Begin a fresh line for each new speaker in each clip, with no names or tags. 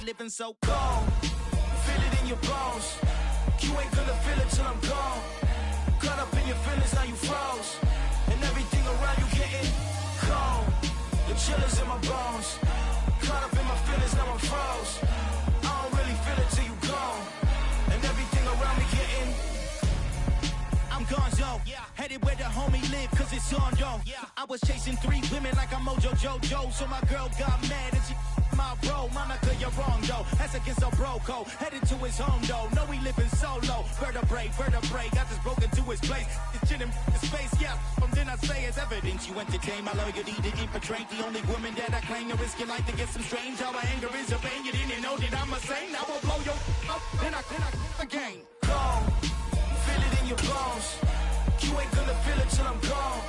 living so cold. Feel it in your bones. You ain't gonna feel it till I'm gone. Caught up in your feelings, now you froze. And everything around you getting cold. The chill is in my bones. Caught up in my feelings, now I'm froze. I don't really feel it till you gone. And everything around me getting. I'm gonzo, headed where the homie live, cause it's on, yo. I was chasing 3 women like I'm Mojo Jojo, so my girl got mad and she my bro. Monica, you're wrong, though. That's against a bro code. Headed to his home, though. No, he living solo. Vertebrae, got just broken to his place. It's in his space, yeah. From then I say it's evidence you entertain my loyalty to infiltrate. The only woman that I claim to risk your life to get some strange. How my anger is a pain. You didn't know that I'm a saint. I will blow your up, then I again. Gone. Feel it in your bones. You ain't gonna feel it till I'm gone.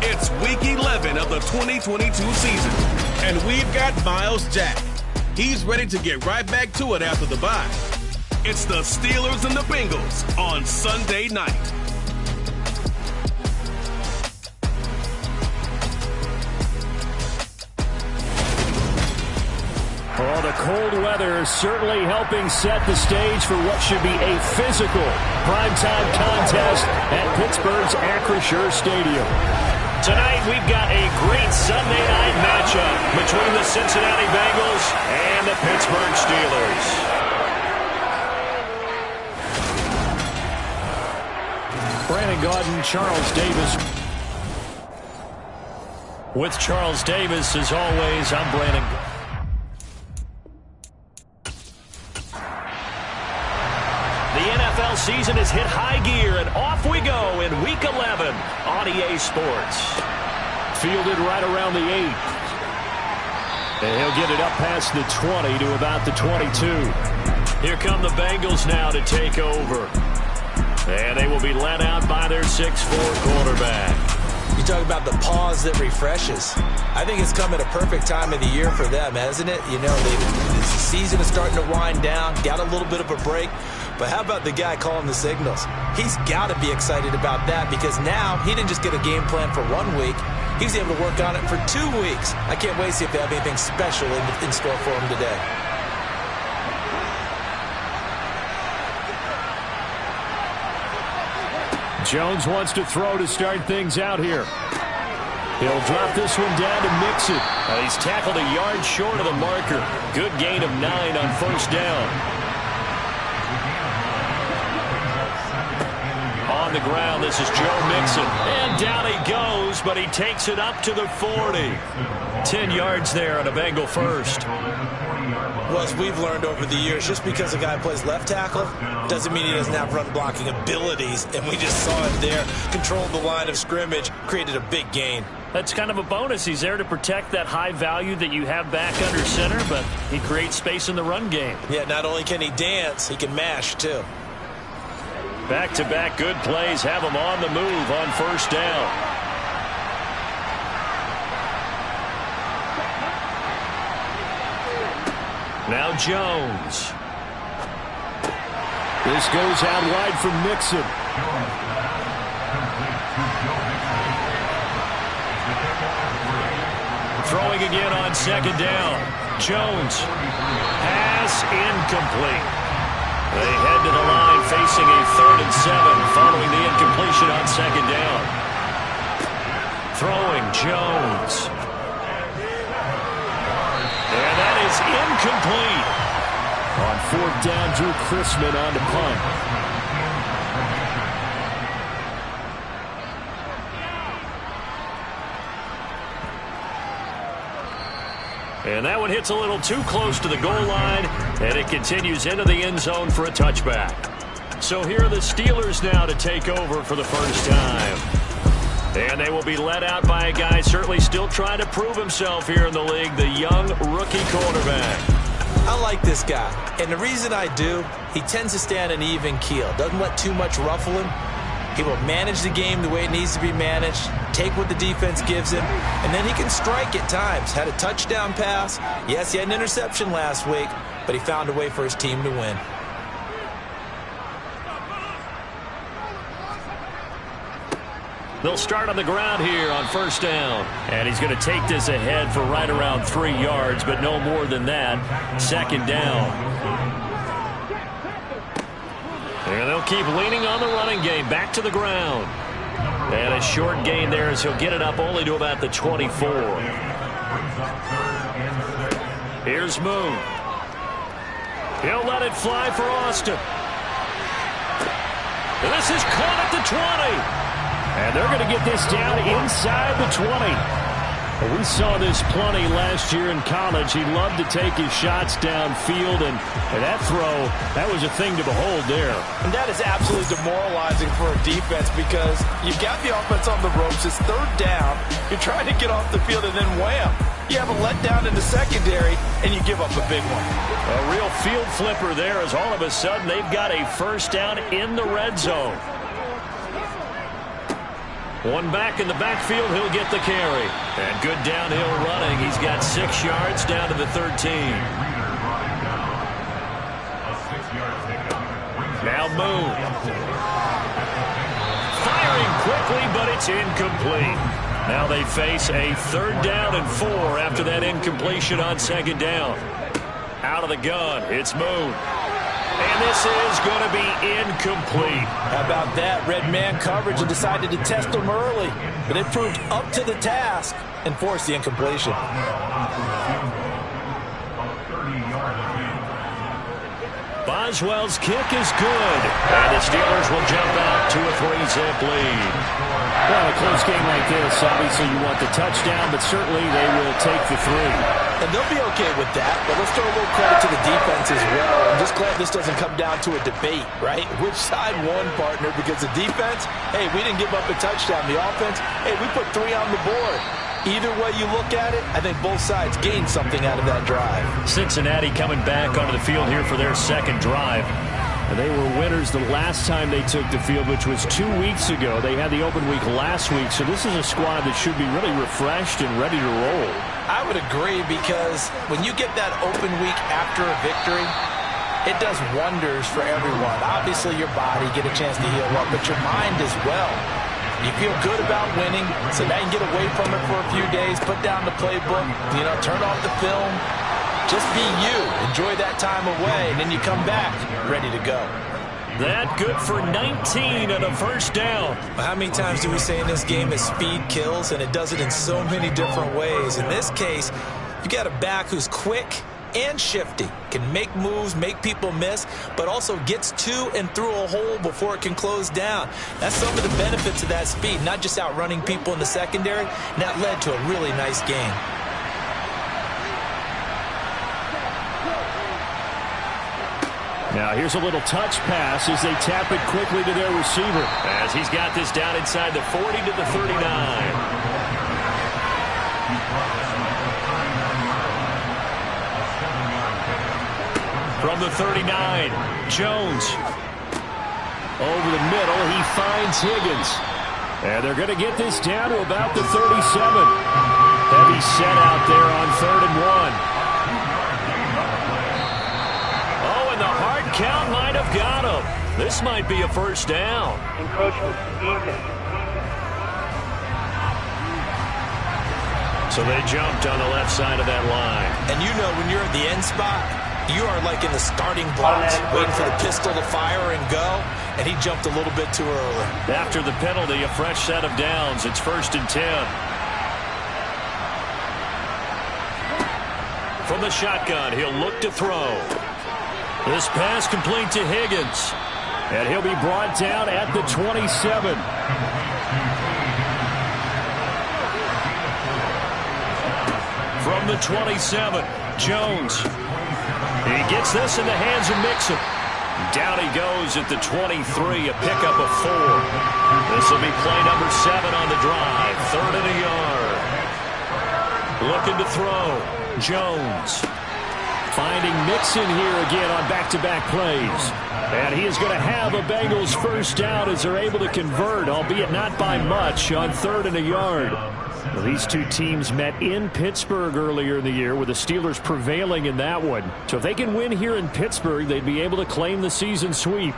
It's week 11 of the 2022 season, and we've got Miles Jack. He's ready to get right back to it after the bye. It's the Steelers and the Bengals on Sunday night.
Well, the cold weather is certainly helping set the stage for what should be a physical primetime contest at Pittsburgh's Acrisure Stadium. Tonight, we've got a great Sunday night matchup between the Cincinnati Bengals and the Pittsburgh Steelers. Brandon Gaudin, Charles Davis. With Charles Davis, as always, I'm Brandon. The NFL season has hit high gear, and off we go in Week 11 on EA Sports. Fielded right around the 8. And he'll get it up past the 20 to about the 22. Here come the Bengals now to take over. And they will be led out by their 6'4 quarterback.
You talk about the pause that refreshes. I think it's come at a perfect time of the year for them, hasn't it? You know, the season is starting to wind down, got a little bit of a break. But how about the guy calling the signals? He's got to be excited about that because now he didn't just get a game plan for 1 week. He was able to work on it for 2 weeks. I can't wait to see if they have anything special in store for him today.
Jones wants to throw to start things out here. He'll drop this one down to Mixon. He's tackled a yard short of the marker. Good gain of 9 on first down. On the ground, this is Joe Mixon. And down he goes, but he takes it up to the 40. 10 yards there on a Bengal first.
Well, as we've learned over the years, just because a guy plays left tackle doesn't mean he doesn't have run-blocking abilities. And we just saw him there, controlled the line of scrimmage, created a big gain.
That's kind of a bonus. He's there to protect that high value that you have back under center, but he creates space in the run game.
Yeah, not only can he dance, he can mash, too.
Back-to-back good plays have him on the move on first down. Now Jones. This goes out wide from Mixon. Throwing again on second down. Jones. Pass incomplete. They head to the line facing a 3rd and 7 following the incompletion on second down. Throwing Jones. And that is incomplete. On 4th down, Drew Chrisman on the punt. And that one hits a little too close to the goal line, and it continues into the end zone for a touchback. So here are the Steelers now to take over for the first time. And they will be led out by a guy certainly still trying to prove himself here in the league, the young rookie quarterback.
I like this guy, and the reason I do, he tends to stay on an even keel, doesn't let too much ruffle him. He will manage the game the way it needs to be managed, take what the defense gives him, and then he can strike at times. Had a touchdown pass. Yes, he had an interception last week, but he found a way for his team to win.
They'll start on the ground here on first down. And he's going to take this ahead for right around 3 yards, but no more than that. Second down. And they'll keep leaning on the running game. Back to the ground. And a short gain there as he'll get it up only to about the 24. Here's Moon. He'll let it fly for Austin. And this is caught at the 20. And they're going to get this down inside the 20. Well, we saw this plenty last year in college. He loved to take his shots downfield, and that throw, that was a thing to behold there.
And that is absolutely demoralizing for a defense because you've got the offense on the ropes. It's third down. You're trying to get off the field, and then wham. You have a letdown in the secondary, and you give up a big one.
A real field flipper there as all of a sudden they've got a first down in the red zone. One back in the backfield, he'll get the carry. And good downhill running. He's got 6 yards down to the 13. Now Moon. Firing quickly, but it's incomplete. Now they face a 3rd down and 4 after that incompletion on 2nd down. Out of the gun, it's Moon. And this is going to be incomplete.
How about that? Red man coverage and decided to test them early. But it proved up to the task and forced the incompletion.
Boswell's kick is good. And the Steelers will jump out to a 3-zip lead. Well, a close game like this, obviously you want the touchdown, but certainly they will take the 3.
And they'll be okay with that, but let's throw a little credit to the defense as well. I'm just glad this doesn't come down to a debate, right? Which side won, partner? Because the defense, hey, we didn't give up a touchdown. The offense, hey, we put 3 on the board. Either way you look at it, I think both sides gained something out of that drive.
Cincinnati coming back onto the field here for their 2nd drive. And they were winners the last time they took the field, which was 2 weeks ago. They had the open week last week, so this is a squad that should be really refreshed and ready to roll.
I would agree because when you get that open week after a victory, it does wonders for everyone. Obviously, your body get a chance to heal up, but your mind as well. You feel good about winning, so now you can get away from it for a few days, put down the playbook, turn off the film. Just be you. Enjoy that time away, and then you come back ready to go.
That good for 19 and a 1st down.
How many times do we say in this game that speed kills, and it does it in so many different ways? In this case, you got a back who's quick and shifty, can make moves, make people miss, but also gets to and through a hole before it can close down. That's some of the benefits of that speed, not just outrunning people in the secondary, and that led to a really nice game.
Now here's a little touch pass as they tap it quickly to their receiver. As he's got this down inside the 40 to the 39. From the 39, Jones. Over the middle, he finds Higgins. And they're going to get this down to about the 37. Heavy set out there on 3rd and 1. Count might have got him. This might be a 1st down.
Encroachment, defense.
So they jumped on the left side of that line.
And when you're at the end spot, you are like in the starting blocks, waiting for the pistol to fire and go, and he jumped a little bit too early.
After the penalty, a fresh set of downs. It's 1st and 10. From the shotgun, he'll look to throw. This pass complete to Higgins. And he'll be brought down at the 27. From the 27, Jones. He gets this in the hands of Mixon. Down he goes at the 23, a pickup of 4. This will be play number 7 on the drive. 3rd and a yard. Looking to throw. Jones. Finding Mixon here again on back-to-back plays. And he is going to have a Bengals 1st down as they're able to convert, albeit not by much, on 3rd and a yard. Well, these two teams met in Pittsburgh earlier in the year, with the Steelers prevailing in that one. So if they can win here in Pittsburgh, they'd be able to claim the season sweep.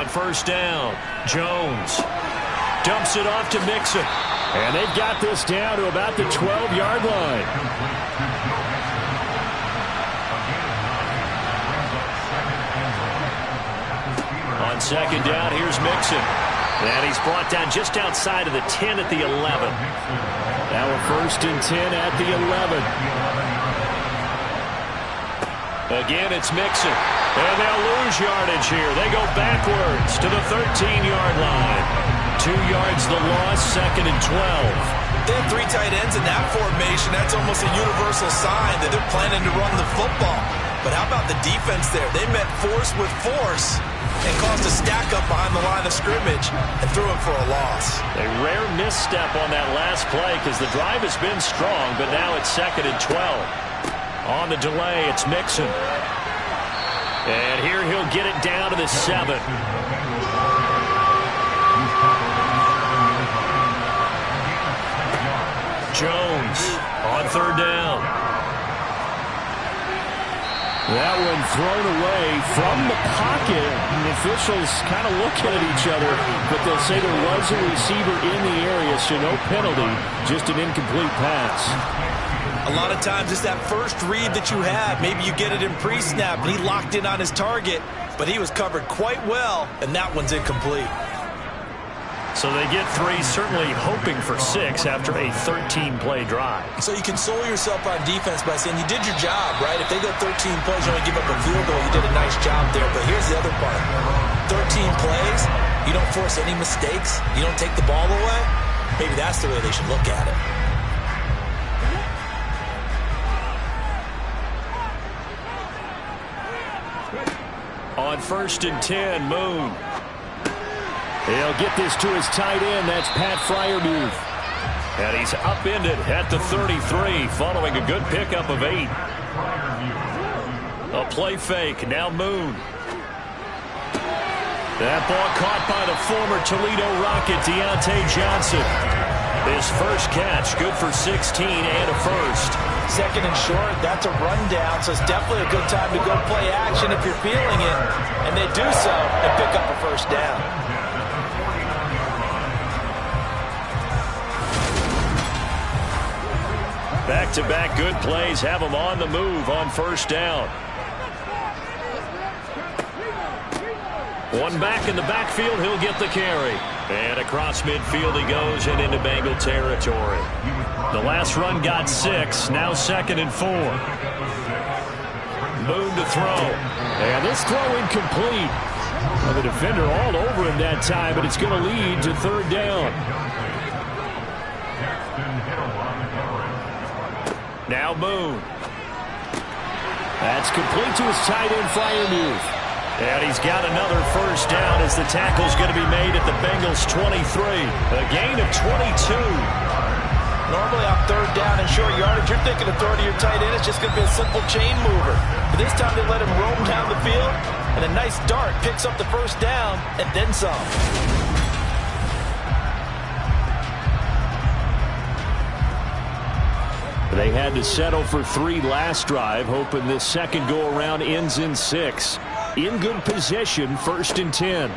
On first down, Jones dumps it off to Mixon. And they've got this down to about the 12-yard line. On second down, here's Mixon. And he's brought down just outside of the 10 at the 11. Now a 1st and 10 at the 11. Again, it's Mixon. And they'll lose yardage here. They go backwards to the 13-yard line. 2 yards the loss, 2nd and 12.
They have 3 tight ends in that formation. That's almost a universal sign that they're planning to run the football. But how about the defense there? They met force with force and caused a stack up behind the line of scrimmage and threw him for a loss.
A rare misstep on that last play because the drive has been strong, but now it's 2nd and 12. On the delay, it's Mixon. And here he'll get it down to the 7. Jones on 3rd down. That one thrown away from the pocket. The officials kind of looking at each other, but they'll say there was a receiver in the area, so no penalty, just an incomplete pass.
A lot of times it's that first read that you have. Maybe you get it in pre-snap, and he locked in on his target, but he was covered quite well, and that one's incomplete.
So they get 3, certainly hoping for 6 after a 13-play drive.
So you console yourself on defense by saying you did your job, right? If they go 13 plays, you only give up a field goal, you did a nice job there. But here's the other part. 13 plays, you don't force any mistakes, you don't take the ball away. Maybe that's the way they should look at it.
On 1st and 10, Moon. He'll get this to his tight end. That's Pat Freiermuth. And he's upended at the 33 following a good pickup of 8. A play fake. Now Moon. That ball caught by the former Toledo Rocket, Deontay Johnson. His first catch, good for 16 and a 1st.
2nd and short, that's a rundown, so it's definitely a good time to go play action if you're feeling it. And they do so and pick up a 1st down.
Back-to-back good plays have him on the move on 1st down. One back in the backfield, he'll get the carry. And across midfield he goes and into Bengal territory. The last run got 6, now 2nd and 4. Moon to throw. And this throw incomplete. Well, the defender all over him that time, but it's going to lead to 3rd down. Now Moon. That's complete to his tight end, Freiermuth. And he's got another 1st down as the tackle's going to be made at the Bengals' 23. A gain of 22.
Normally on 3rd down and short yardage, you're thinking of throwing to your tight end. It's just going to be a simple chain mover. But this time they let him roam down the field, and a nice dart picks up the 1st down and then some.
They had to settle for 3 last drive, hoping this second go-around ends in 6. In good position, 1st and 10.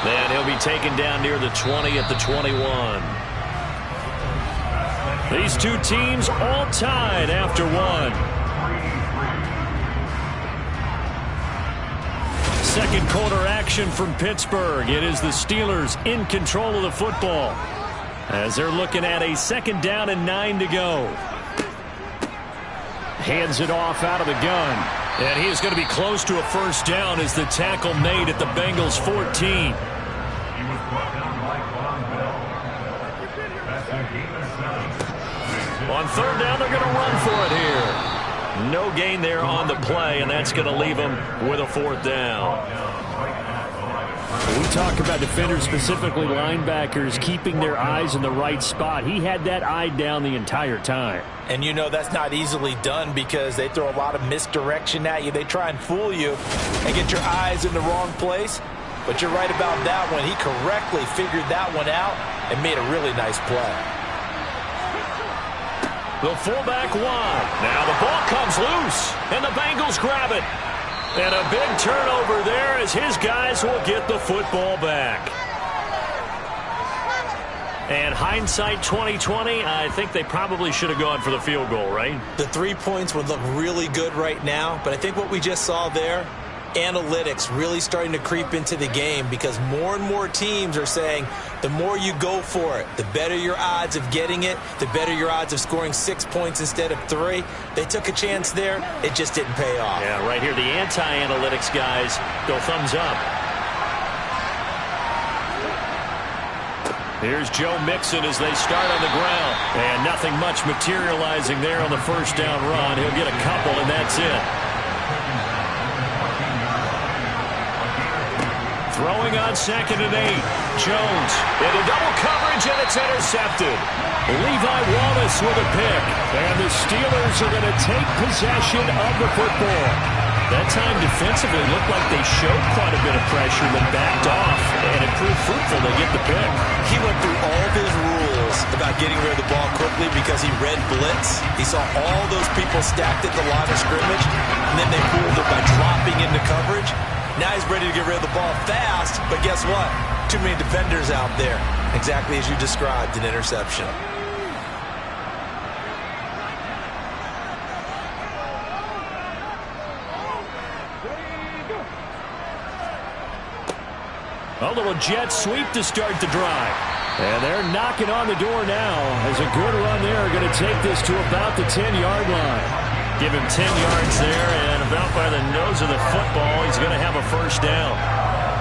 Then he'll be taken down near the 20 at the 21. These two teams all tied after 1. Second quarter action from Pittsburgh. It is the Steelers in control of the football as they're looking at a 2nd down and 9 to go. Hands it off out of the gun. And he is going to be close to a 1st down as the tackle made at the Bengals' 14. On 3rd down, they're going to run for it here. No gain there on the play, and that's going to leave them with a 4th down. We talk about defenders, specifically linebackers, keeping their eyes in the right spot. He had that eye down the entire time.
And you know that's not easily done because they throw a lot of misdirection at you. They try and fool you and get your eyes in the wrong place. But you're right about that one. He correctly figured that one out and made a really nice play.
The fullback wide. Now the ball comes loose, and the Bengals grab it. And a big turnover there as his guys will get the football back. And hindsight 2020, I think they probably should have gone for the field goal, right?
The 3 points would look really good right now, but I think what we just saw there, analytics really starting to creep into the game because more and more teams are saying the more you go for it, the better your odds of getting it, the better your odds of scoring 6 points instead of 3. They took a chance there. It just didn't pay off.
Yeah, right here, the anti-analytics guys go thumbs up. Here's Joe Mixon as they start on the ground. And nothing much materializing there on the first down run. He'll get a couple, and that's it. Throwing on 2nd and 8. Jones into double coverage, and it's intercepted. Levi Wallace with a pick. And the Steelers are going to take possession of the football. That time defensively looked like they showed quite a bit of pressure, then backed off, and it proved fruitful. They get the pick.
He went through all of his rules about getting rid of the ball quickly because he read blitz. He saw all those people stacked at the line of scrimmage, and then they pulled it by dropping into coverage. Now he's ready to get rid of the ball fast, but guess what? Too many defenders out there. Exactly as you described, an interception.
A little jet sweep to start the drive. And they're knocking on the door now as a good run there. Going to take this to about the 10-yard line. Give him 10 yards there, and about by the nose of the football, he's going to have a first down.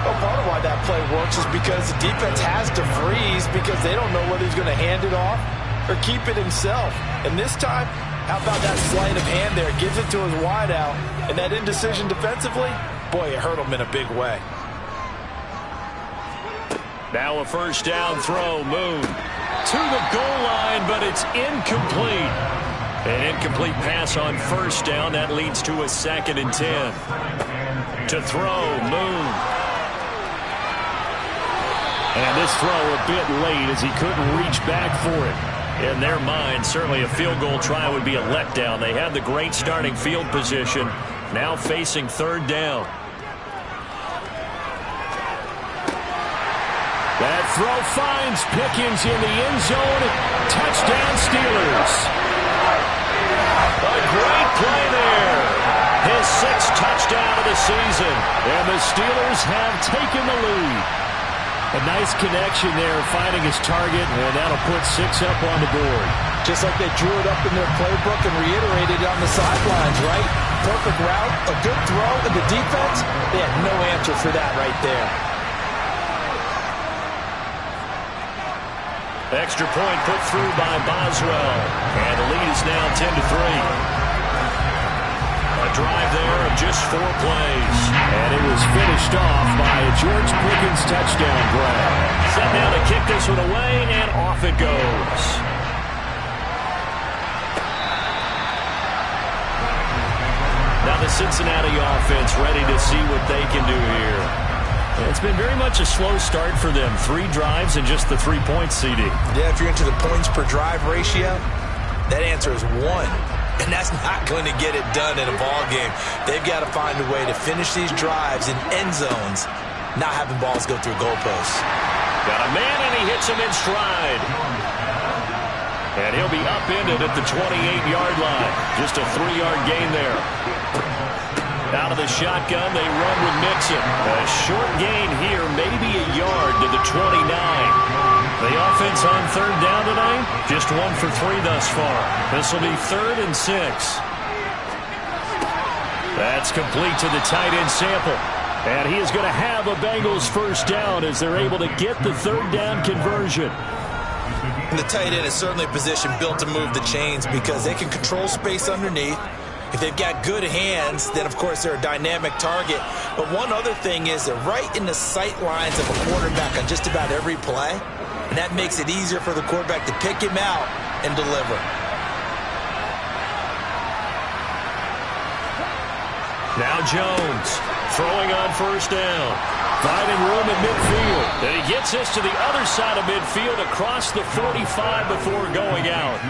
Well, part of why that play works is because the defense has to freeze because they don't know whether he's going to hand it off or keep it himself. And this time, how about that sleight of hand there? Gives it to his wideout, and that indecision defensively, boy, it hurt him in a big way.
Now a first down throw. Moon to the goal line, but it's incomplete. An incomplete pass on first down. That leads to a 2nd and 10. To throw, Moon. And this throw a bit late as he couldn't reach back for it. In their mind, certainly a field goal try would be a letdown. They had the great starting field position. Now facing 3rd down. That throw finds Pickens in the end zone. Touchdown, Steelers. A great play there. His 6th touchdown of the season. And the Steelers have taken the lead. A nice connection there, finding his target, and that'll put 6 up on the board.
Just like they drew it up in their playbook and reiterated it on the sidelines, right? Perfect route, a good throw, and the defense, they had no answer for that right there.
Extra point put through by Boswell. And the lead is now 10-3. A drive there of just 4 plays. And it was finished off by a George Pickens touchdown grab. Set now to kick this one away, and off it goes. Now the Cincinnati offense ready to see what they can do here. It's been very much a slow start for them. 3 drives and just the 3 points, CD.
Yeah, if you're into the points per drive ratio, that answer is 1. And that's not going to get it done in a ball game. They've got to find a way to finish these drives in end zones, not having balls go through goalposts.
Got a man, and he hits him in stride. And he'll be upended at the 28-yard line. Just a 3-yard gain there. Out of the shotgun, they run with Mixon. A short gain here, maybe a yard to the 29. The offense on 3rd down tonight, just 1 for 3 thus far. This will be 3rd and 6. That's complete to the tight end Sample. And he is going to have a Bengals first down as they're able to get the 3rd down conversion.
And the tight end is certainly a position built to move the chains because they can control space underneath. If they've got good hands, then, of course, they're a dynamic target. But one other thing is they're right in the sight lines of a quarterback on just about every play. And that makes it easier for the quarterback to pick him out and deliver.
Now Jones throwing on first down. Finding room at midfield. And he gets this to the other side of midfield across the 45 before going out.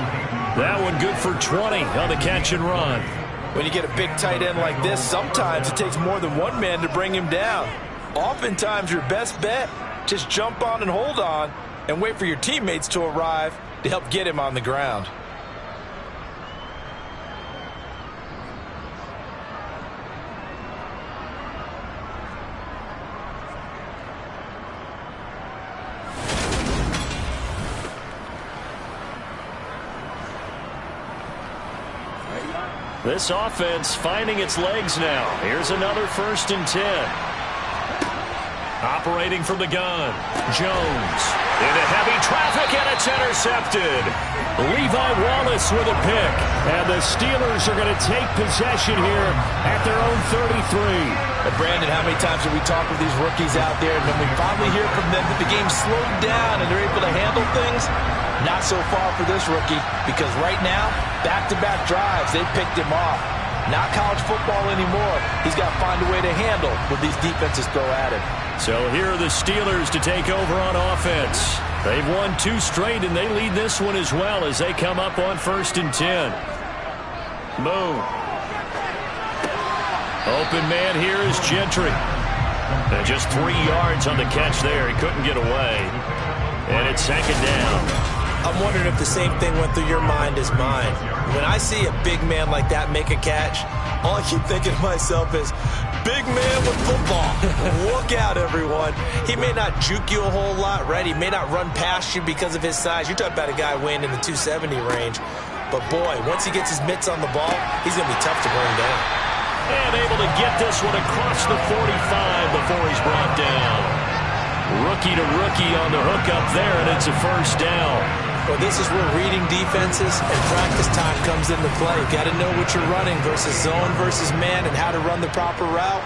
That one good for 20 on the catch and run.
When you get a big tight end like this, sometimes it takes more than one man to bring him down. Oftentimes, your best bet, just jump on and hold on and wait for your teammates to arrive to help get him on the ground.
This offense finding its legs now. Here's another 1st and 10. Operating from the gun. Jones into heavy traffic, and it's intercepted. Levi Wallace with a pick. And the Steelers are going to take possession here at their own 33.
Brandon, how many times have we talked with these rookies out there, and then we finally hear from them that the game slowed down and they're able to handle things? Not so far for this rookie, because right now, back-to-back drives, they picked him off. Not college football anymore. He's got to find a way to handle what these defenses throw at him.
So here are the Steelers to take over on offense. They've won 2 straight, and they lead this one as well as they come up on 1st and 10. Moon. Open man here is Gentry. And just 3 yards on the catch there. He couldn't get away. And it's 2nd down.
I'm wondering if the same thing went through your mind as mine. When I see a big man like that make a catch, all I keep thinking to myself is, big man with football. Look out, everyone. He may not juke you a whole lot, right? He may not run past you because of his size. You're talking about a guy weighing in the 270 range. But, boy, once he gets his mitts on the ball, he's going to be tough to bring down.
And able to get this one across the 45 before he's brought down. Rookie to rookie on the hook up there, and it's a 1st down.
Well, this is where reading defenses and practice time comes into play. You've got to know what you're running versus zone versus man and how to run the proper route.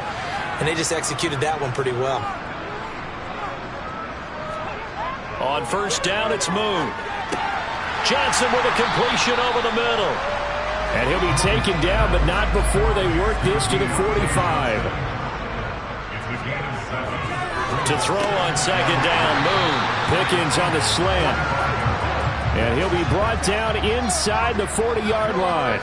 And they just executed that one pretty well.
On 1st down, it's Moon. Johnson with a completion over the middle. And he'll be taken down, but not before they work this to the 45. To throw on 2nd down, Moon. Pickens on the slant. And he'll be brought down inside the 40-yard line.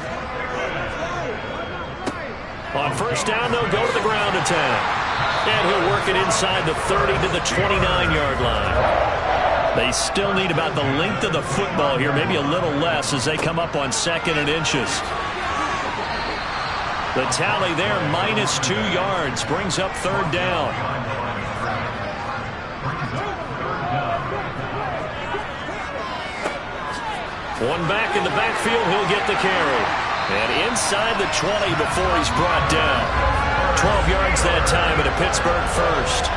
On 1st down, they'll go to the ground attack. And he'll work it inside the 30 to the 29-yard line. They still need about the length of the football here, maybe a little less as they come up on 2nd and inches. The tally there, -2 yards, brings up 3rd down. One back in the backfield, he'll get the carry. And inside the 20 before he's brought down. 12 yards that time at a Pittsburgh 1st.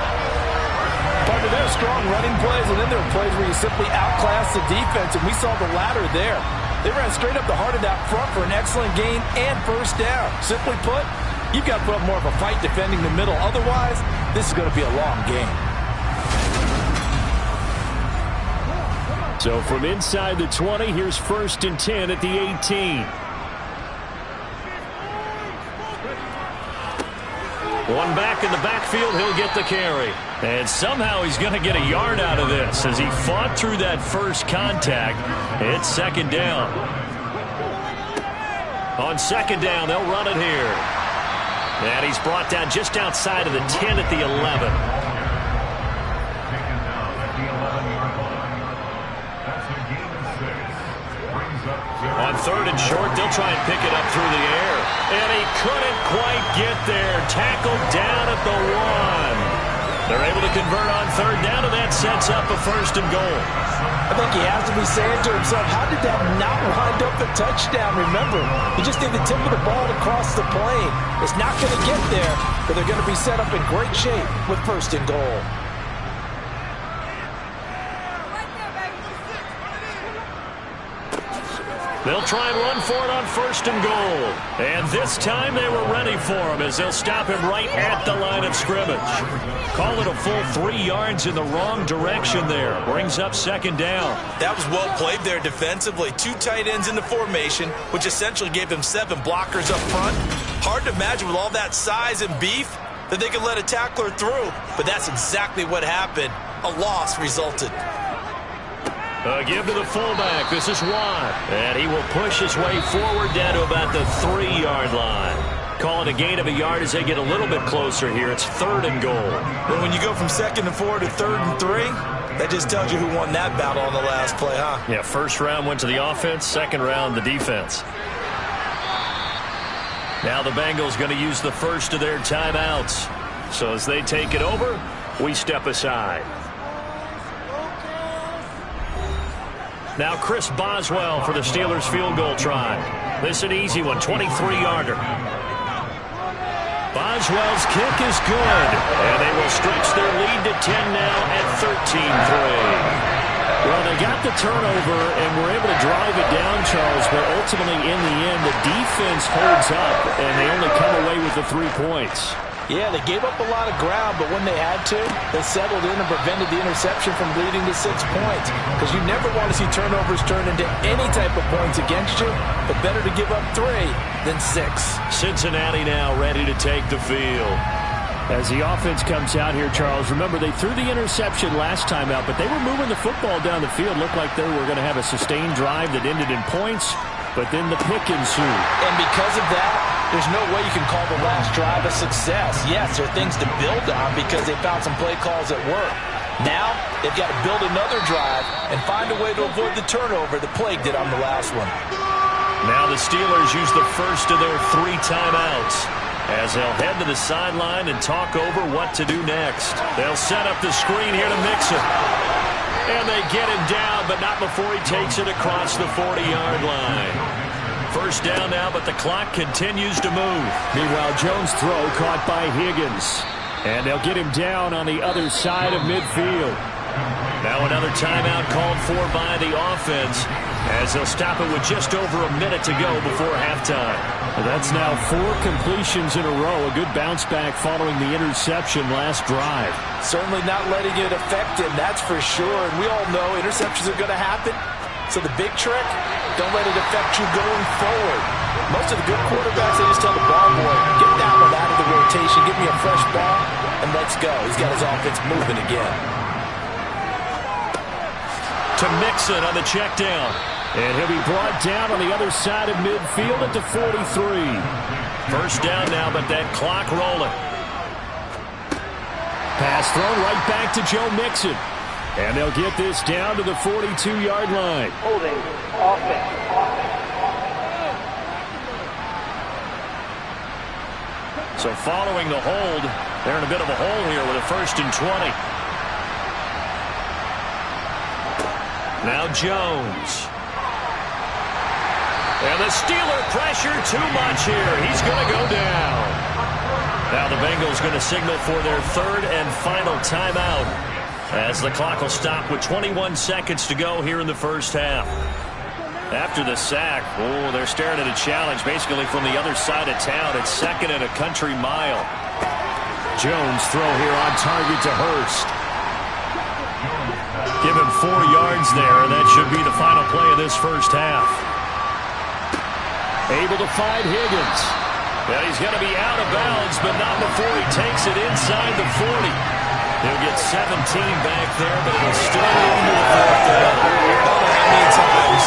Partner, there are strong running plays, and then there are plays where you simply outclass the defense, and we saw the latter there. They ran straight up the heart of that front for an excellent gain and 1st down. Simply put, you've got to put up more of a fight defending the middle. Otherwise, this is going to be a long game.
So from inside the 20, here's 1st and 10 at the 18. One back in the backfield, he'll get the carry. And somehow he's going to get a yard out of this as he fought through that first contact. It's 2nd down. On 2nd down, they'll run it here. And he's brought down just outside of the 10 at the 11. On 3rd and short, they'll try and pick it up through the air. And he couldn't quite get there. Tackled down at the 1. They're able to convert on 3rd down, and that sets up a 1st and goal.
I think he has to be saying to himself, how did that not wind up a touchdown? Remember, he just did the tip of the ball across the plane. It's not going to get there, but they're going to be set up in great shape with 1st and goal.
They'll try and run for it on 1st and goal. And this time they were ready for him as they'll stop him right at the line of scrimmage. Call it a full 3 yards in the wrong direction there. Brings up 2nd down.
That was well played there defensively. 2 tight ends in the formation, which essentially gave them 7 blockers up front. Hard to imagine with all that size and beef that they could let a tackler through. But that's exactly what happened. A loss resulted.
Give to the fullback. This is Watt. And he will push his way forward down to about the 3-yard line. Call it a gain of a yard as they get a little bit closer here. It's 3rd and goal.
Well, when you go from 2nd and 4 to 3rd and 3, that just tells you who won that battle on the last play, huh?
Yeah, first round went to the offense, second round the defense. Now the Bengals going to use the first of their timeouts. So as they take it over, we step aside. Now Chris Boswell for the Steelers field goal try. This is an easy one, 23-yarder. Boswell's kick is good, and they will stretch their lead to 10 now at 13-3. Well, they got the turnover and were able to drive it down, Charles, but ultimately in the end, the defense holds up, and they only come away with the 3 points.
Yeah, they gave up a lot of ground, but when they had to, they settled in and prevented the interception from leading to 6 points. Because you never want to see turnovers turn into any type of points against you, but better to give up 3 than 6.
Cincinnati now ready to take the field. As the offense comes out here, Charles, remember they threw the interception last time out, but they were moving the football down the field. Looked like they were going to have a sustained drive that ended in points, but then the pick ensued.
And because of that, there's no way you can call the last drive a success. Yes, there are things to build on because they found some play calls that work. Now, they've got to build another drive and find a way to avoid the turnover that Plague did on the last one.
Now the Steelers use the first of their 3 timeouts as they'll head to the sideline and talk over what to do next. They'll set up the screen here to Mixon. And they get him down, but not before he takes it across the 40-yard line. First down now, but the clock continues to move. Meanwhile, Jones' throw caught by Higgins. And they'll get him down on the other side of midfield. Now another timeout called for by the offense as they'll stop it with just over a minute to go before halftime. Well, that's now 4 completions in a row. A good bounce back following the interception last drive.
Certainly not letting it affect him, that's for sure. And we all know interceptions are going to happen. So the big trick, don't let it affect you going forward. Most of the good quarterbacks, they just tell the ball boy, get down and out of the rotation, give me a fresh ball, and let's go. He's got his offense moving again.
To Mixon on the check down. And he'll be brought down on the other side of midfield at the 43. First down now, but that clock rolling. Pass thrown right back to Joe Mixon. And they'll get this down to the 42-yard line.
Holding offense.
So following the hold, they're in a bit of a hole here with a 1st and 20. Now Jones. And the Steeler pressure too much here. He's going to go down. Now the Bengals going to signal for their 3rd and final timeout as the clock will stop with 21 seconds to go here in the first half. After the sack, they're staring at a challenge basically from the other side of town. It's 2nd and a country mile. Jones throw here on target to Hurst. Give him 4 yards there, and that should be the final play of this first half. Able to find Higgins. Well, he's going to be out of bounds, but not before he takes it inside the 40. He'll get 17 back there, but it'll still be into the 4th down.
I don't know how many times,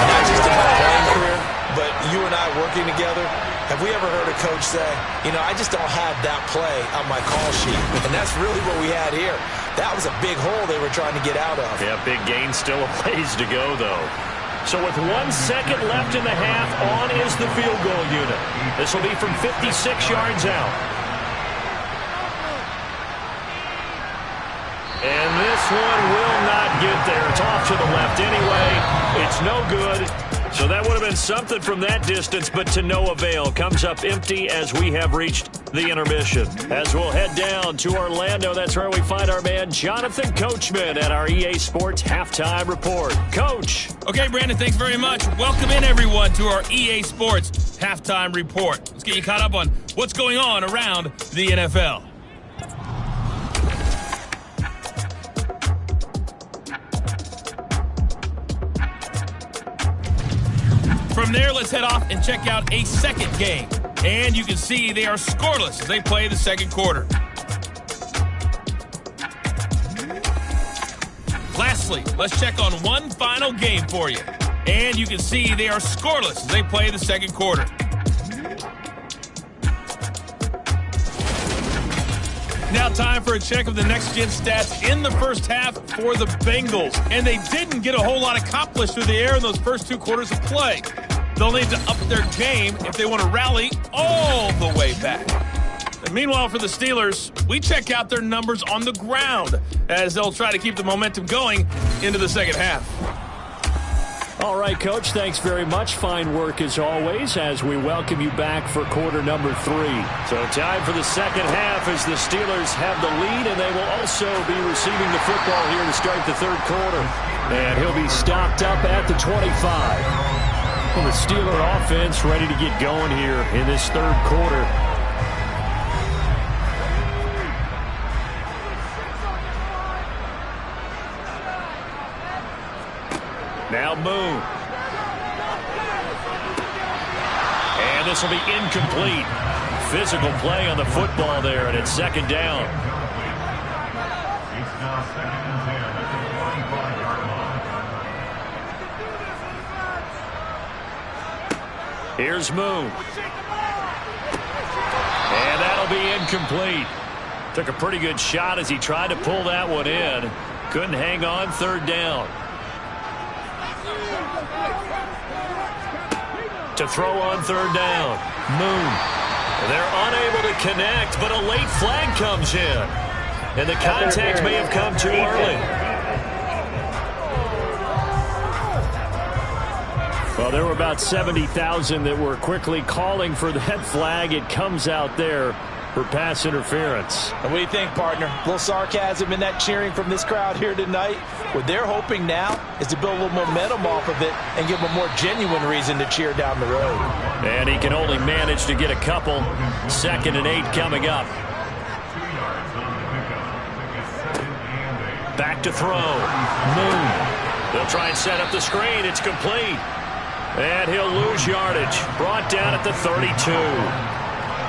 not just in my playing career, but you and I working together, have we ever heard a coach say, you know, I just don't have that play on my call sheet. And that's really what we had here. That was a big hole they were trying to get out of.
Yeah, big gain, still a ways to go, though. So with 1 second left in the half, on is the field goal unit. This will be from 56 yards out. And this one will not get there. It's off to the left anyway. It's no good. So that would have been something from that distance, but to no avail. Comes up empty as we have reached the intermission. As we'll head down to Orlando, that's where we find our man Jonathan Coachman at our EA Sports Halftime Report. Coach.
Okay, Brandon, thanks very much. Welcome in, everyone, to our EA Sports Halftime Report. Let's get you caught up on what's going on around the NFL. From there, let's head off and check out a second game. And you can see they are scoreless as they play the second quarter. Last closely. Let's check on one final game for you. And you can see they are scoreless as they play the second quarter. Now time for a check of the next-gen stats in the first half for the Bengals. And they didn't get a whole lot accomplished through the air in those first 2 quarters of play. They'll need to up their game if they want to rally all the way back. And meanwhile, for the Steelers, we check out their numbers on the ground as they'll try to keep the momentum going into the second half.
All right, Coach, thanks very much. Fine work as always as we welcome you back for quarter number 3. So time for the second half as the Steelers have the lead, and they will also be receiving the football here to start the third quarter. And he'll be stopped up at the 25. Well, the Steeler offense ready to get going here in this third quarter. Now Moon. And this will be incomplete. Physical play on the football there, and it's second down. Here's Moon. And that'll be incomplete. Took a pretty good shot as he tried to pull that one in. Couldn't hang on, third down. To throw on third down. Moon. They're unable to connect, but a late flag comes in. And the contact may have come too early. Well, there were about 70,000 that were quickly calling for that flag. It comes out there for pass interference.
And what do you think, partner? A little sarcasm in that cheering from this crowd here tonight. What they're hoping now is to build a little momentum off of it and give them a more genuine reason to cheer down the road.
And he can only manage to get a couple. 2nd and 8 coming up. Back to throw. Moon. They'll try and set up the screen. It's complete. And he'll lose yardage. Brought down at the 32.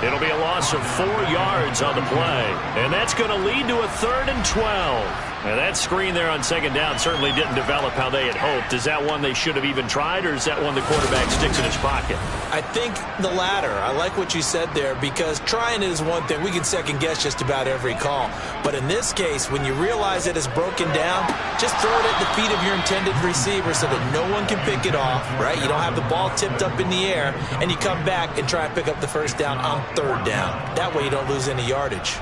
It'll be a loss of 4 yards on the play. And that's going to lead to a 3rd and 12. And that screen there on second down certainly didn't develop how they had hoped. Is that one they should have even tried, or is that one the quarterback sticks in his pocket?
I think the latter. I like what you said there, because trying is one thing. We can second guess just about every call. But in this case, when you realize that it's broken down, just throw it at the feet of your intended receiver so that no one can pick it off, right? You don't have the ball tipped up in the air, and you come back and try and pick up the first down on third down. That way you don't lose any yardage.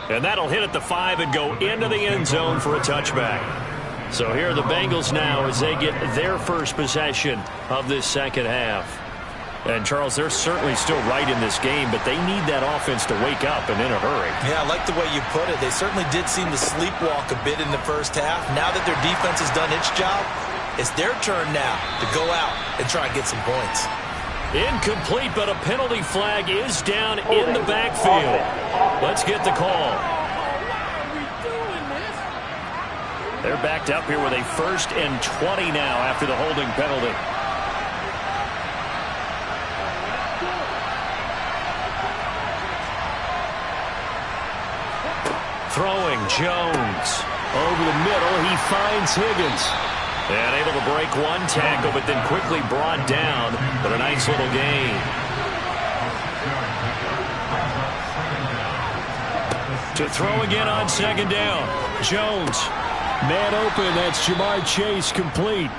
And that'll hit at the 5 and go into the end zone for a touchback. So here are the Bengals now as they get their first possession of this second half. And, Charles, they're certainly still right in this game, but they need that offense to wake up and in a hurry.
Yeah, I like the way you put it. They certainly did seem to sleepwalk a bit in the first half. Now that their defense has done its job, it's their turn now to go out and try and get some points.
Incomplete, but a penalty flag is down in the backfield. Let's get the call. They're backed up here with a 1st and 20 now after the holding penalty. Throwing Jones. Over the middle, he finds Higgins. And able to break one tackle, but then quickly brought down. But a nice little gain. To throw again on second down. Jones. Man open. That's Jamar Chase complete.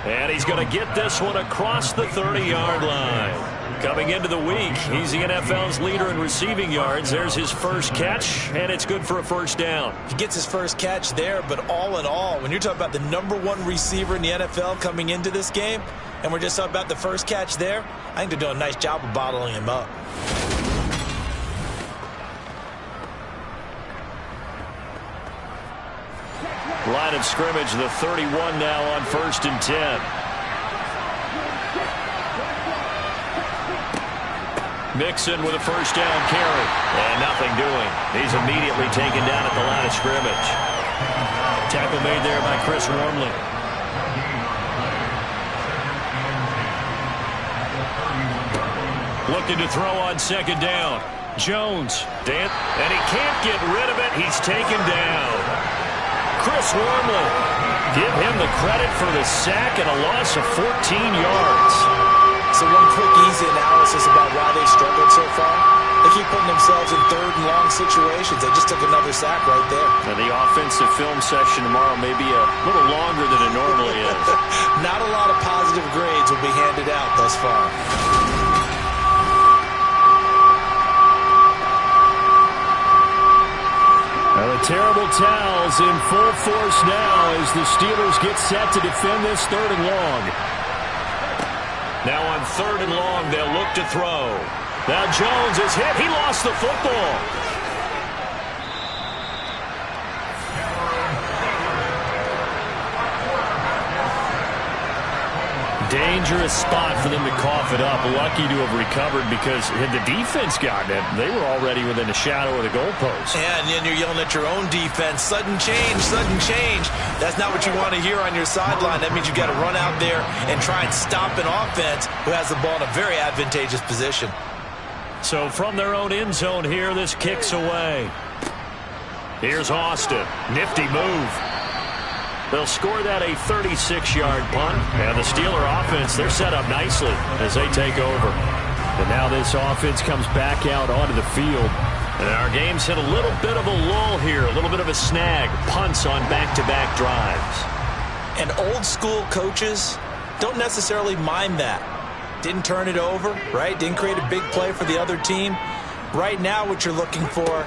And he's going to get this one across the 30-yard line. Coming into the week, he's the NFL's leader in receiving yards. There's his first catch, and it's good for a first down.
He gets his first catch there, but all in all, when you're talking about the #1 receiver in the NFL coming into this game, and we're just talking about the first catch there, I think they're doing a nice job of bottling him up.
Line of scrimmage, the 31 now on 1st and 10. Mixon with a first down carry. And nothing doing. He's immediately taken down at the line of scrimmage. Tackle made there by Chris Wormley. Looking to throw on second down. Jones, and he can't get rid of it. He's taken down. Chris Wormley, give him the credit for the sack and a loss of 14 yards.
So one quick, easy analysis about why they struggled so far. They keep putting themselves in third and long situations. They just took another sack right there.
And the offensive film session tomorrow may be a little longer than it normally is.
Not a lot of positive grades will be handed out thus far.
Well, the terrible towels in full force now as the Steelers get set to defend this third and long. Now on third and long, they'll look to throw. Now Jones is hit. He lost the football. Dangerous spot for them to cough it up. Lucky to have recovered because had the defense gotten it, they were already within a shadow of the goalpost.
Yeah, and then you're yelling at your own defense. Sudden change, sudden change. That's not what you want to hear on your sideline. That means you've got to run out there and try and stop an offense who has the ball in a very advantageous position.
So from their own end zone here, this kicks away. Here's Austin. Nifty move. They'll score that a 36-yard punt. And the Steeler offense, they're set up nicely as they take over. And now this offense comes back out onto the field. And our game's hit a little bit of a lull here, a little bit of a snag. Punts on back-to-back drives.
And old-school coaches don't necessarily mind that. Didn't turn it over, right? Didn't create a big play for the other team. Right now what you're looking for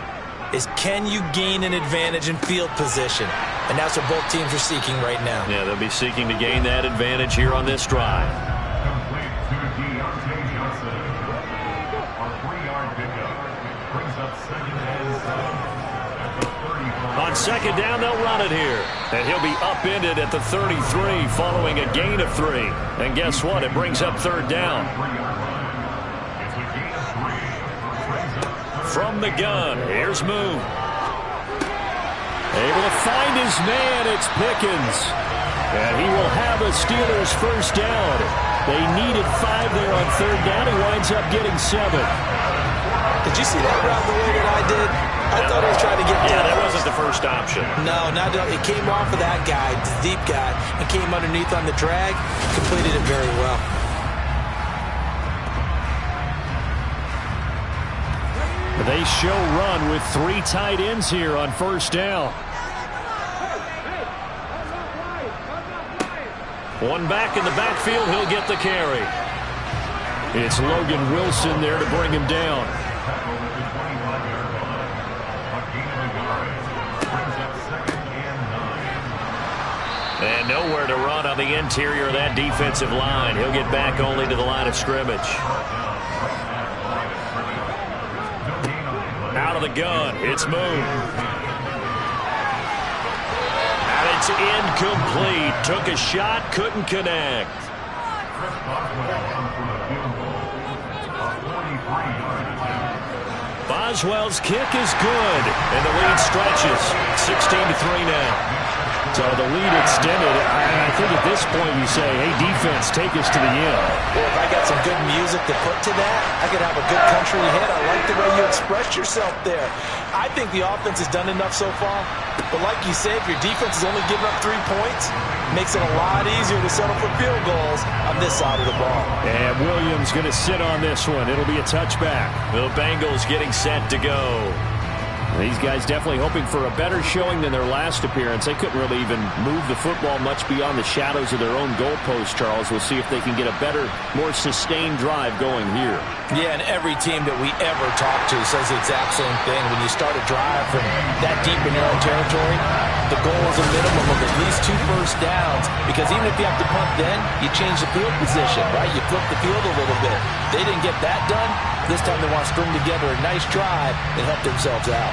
is can you gain an advantage in field position? And that's what both teams are seeking right now.
Yeah, they'll be seeking to gain that advantage here on this drive. On second down, they'll run it here. And he'll be upended at the 33 following a gain of 3. And guess what? It brings up third down. From the gun, here's Moon. Able to find his man, it's Pickens. And he will have a Steelers first down. They needed 5 there on third down. He winds up getting 7.
Did you see that route the way that I did? I thought he was trying to get down.
Yeah, that wasn't the first option.
No, not it came off of that guy, the deep guy, and came underneath on the drag. Completed it very well.
They show run with 3 tight ends here on first down. One back in the backfield, he'll get the carry. It's Logan Wilson there to bring him down. And nowhere to run on the interior of that defensive line. He'll get back only to the line of scrimmage. Out of the gun, it's Moon. And it's incomplete. Took a shot, couldn't connect. Boswell's kick is good, and the lead stretches. 16-3 now. So the lead extended. I think at this point you say, hey, defense, take us to the end.
Well, if I got some good music to put to that, I could have a good country hit. I like the way you expressed yourself there. I think the offense has done enough so far. But like you said, if your defense is only giving up 3 points, makes it a lot easier to settle for field goals on this side of the ball.
And Williams going to sit on this one. It'll be a touchback. The Bengals getting set to go. These guys definitely hoping for a better showing than their last appearance. They couldn't really even move the football much beyond the shadows of their own goalpost, Charles. We'll see if they can get a better, more sustained drive going here.
Yeah, and every team that we ever talk to says the exact same thing. When you start a drive from that deep in your own territory, the goal is a minimum of at least 2 first downs. Because even if you have to punt then, you change the field position, right? You flip the field a little bit. They didn't get that done. This time they want to string together a nice drive and help themselves out.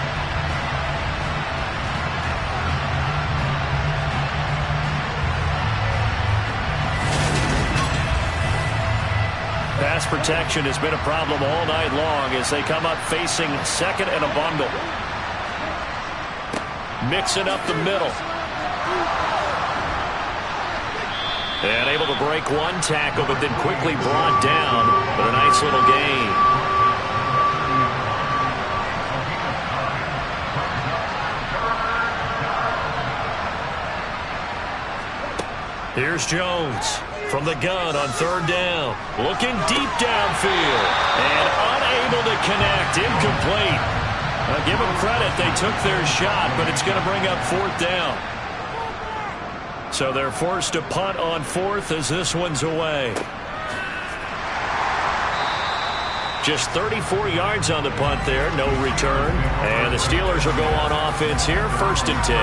Pass protection has been a problem all night long as they come up facing second and a bundle. Mixing up the middle. And able to break one tackle, but then quickly brought down. But a nice little gain. Here's Jones from the gun on third down. Looking deep downfield. And unable to connect. Incomplete. Now give them credit. They took their shot, but it's going to bring up fourth down. So they're forced to punt on fourth as this one's away. Just 34 yards on the punt there. No return. And the Steelers will go on offense here. 1st and 10.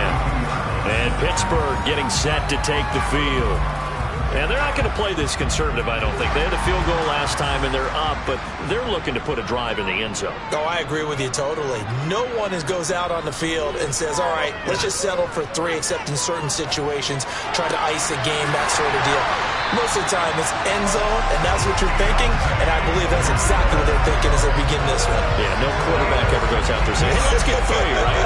And Pittsburgh getting set to take the field. And they're not going to play this conservative, I don't think. They had a field goal last time, and they're up, but they're looking to put a drive in the end zone.
Oh, I agree with you totally. No one goes out on the field and says, all right, let's just settle for 3, except in certain situations, try to ice a game, that sort of deal. Most of the time, it's end zone, and that's what you're thinking, and I believe that's exactly what they're thinking as they begin this one.
Yeah, no quarterback ever goes out there saying, hey, let's get 3, right?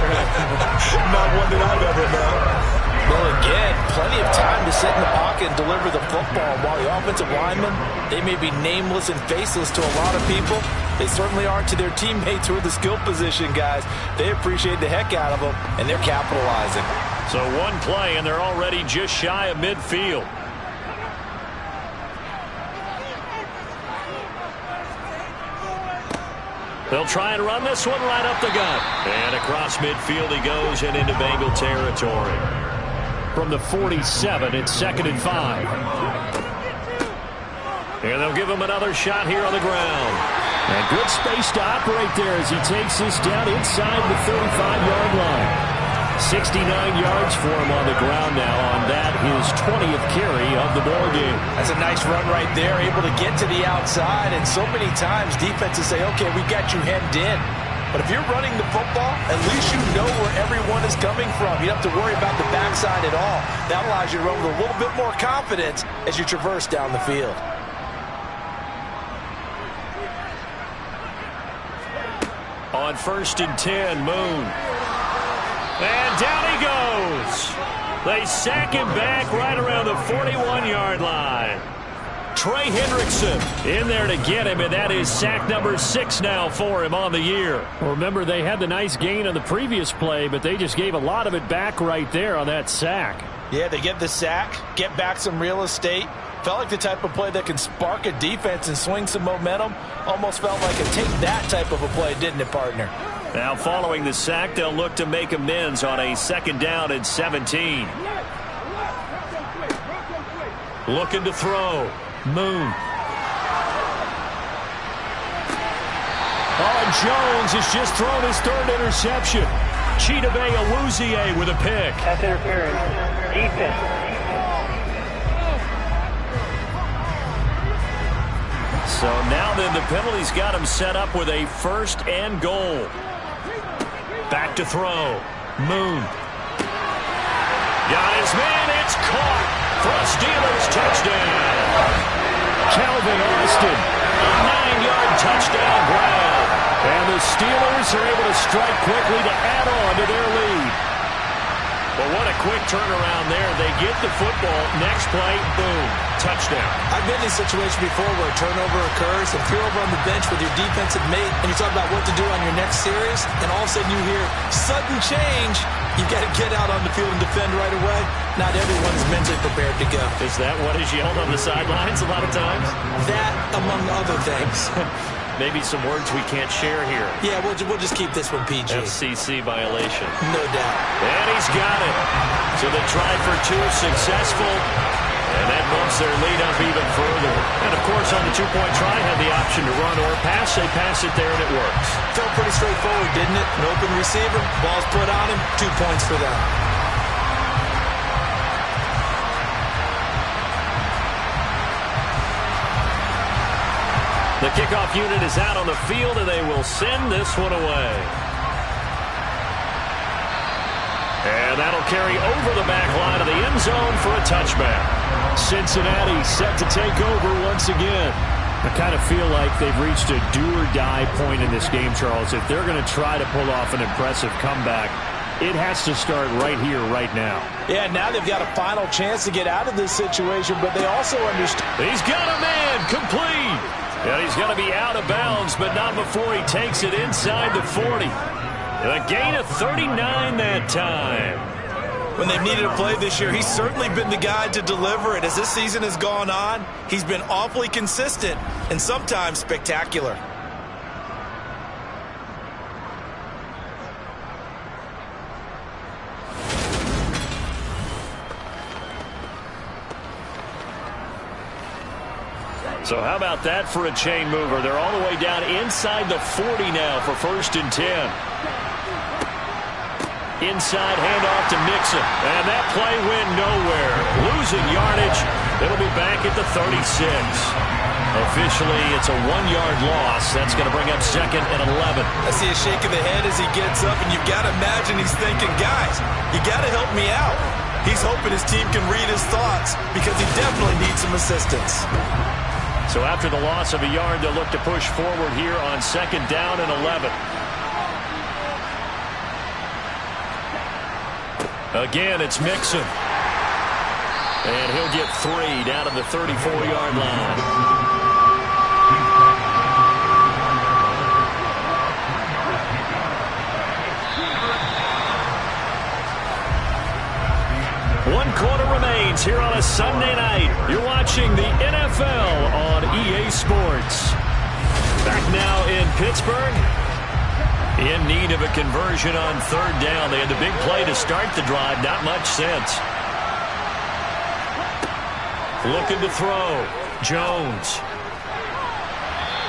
Not one that I've ever known.
Well, again, plenty of time to sit in the pocket and deliver the football. While the offensive linemen, they may be nameless and faceless to a lot of people, they certainly aren't to their teammates who are the skill position guys. They appreciate the heck out of them, and they're capitalizing.
So one play, and they're already just shy of midfield. They'll try and run this one right up the gut. And across midfield he goes and into Bengal territory. From the 47, it's 2nd and 5. And they'll give him another shot here on the ground. And good space to operate there as he takes this down inside the 35-yard line. 69 yards for him on the ground now on that, his 20th carry of the ball game.
That's a nice run right there, able to get to the outside, and so many times defenses say, okay, we got you hemmed in. But if you're running the football, at least you know where everyone is coming from. You don't have to worry about the backside at all. That allows you to run with a little bit more confidence as you traverse down the field.
On 1st and 10, Moon. And down he goes. They sack him back right around the 41-yard line. Trey Hendrickson in there to get him, and that is sack number 6 now for him on the year.
Well, remember, they had the nice gain on the previous play, but they just gave a lot of it back right there on that sack.
Yeah, they get the sack, get back some real estate. Felt like the type of play that can spark a defense and swing some momentum. Almost felt like a take that type of a play, didn't it, partner?
Now following the sack, they'll look to make amends on a 2nd down and 17. Looking to throw. Moon. Oh, and Jones has just thrown his 3rd interception. Chidobe Awuzie with a pick.
Pass interference. Defense.
So now then the penalty's got him set up with a 1st and goal. Back to throw. Moon. Got his man. It's caught for a Steelers touchdown. Calvin Austin, a 9-yard touchdown grab. And the Steelers are able to strike quickly to add on to their lead. Well, what a quick turnaround there. They get the football. Next play, boom, touchdown.
I've been in a situation before where a turnover occurs, and if you're over on the bench with your defensive mate, and you talk about what to do on your next series, and all of a sudden you hear sudden change, you've got to get out on the field and defend right away. Not everyone is mentally prepared to go.
Is that what is yelled on the sidelines a lot of times?
That, among other things.
Maybe some words we can't share here.
Yeah, we'll just keep this one PG.
FCC violation.
No doubt.
And he's got it. So the try for 2 successful. And that bumps their lead up even further. And, of course, on the 2-point try, had the option to run or pass. They pass it there, and it works.
Felt pretty straightforward, didn't it? An open receiver, ball's put on him, 2 points for them.
The kickoff unit is out on the field, and they will send this one away. And that'll carry over the back line of the end zone for a touchback. Cincinnati set to take over once again. I kind of feel like they've reached a do-or-die point in this game, Charles. If they're going to try to pull off an impressive comeback, it has to start right here, right now.
Yeah, now they've got a final chance to get out of this situation, but they also understand.
He's got a man, complete. And he's going to be out of bounds, but not before he takes it inside the 40. A gain of 39 that time.
when they've needed a play this year, he's certainly been the guy to deliver it. As this season has gone on, he's been awfully consistent and sometimes spectacular.
So how about that for a chain mover? They're all the way down inside the 40 now for 1st and 10. Inside handoff to Mixon. And that play went nowhere. Losing yardage. It'll be back at the 36. Officially, it's a 1-yard loss. That's going to bring up 2nd and 11.
I see a shake of the head as he gets up, and you've got to imagine he's thinking, guys, you got to help me out. He's hoping his team can read his thoughts because he definitely needs some assistance.
So after the loss of a yard, they'll look to push forward here on 2nd down and 11. Again, it's Mixon. And he'll get 3 down to the 34-yard line. One quarter remains here on a Sunday night. You're watching the NFL on EA Sports. Back now in Pittsburgh. In need of a conversion on 3rd down. They had the big play to start the drive. Not much sense. Looking to throw. Jones.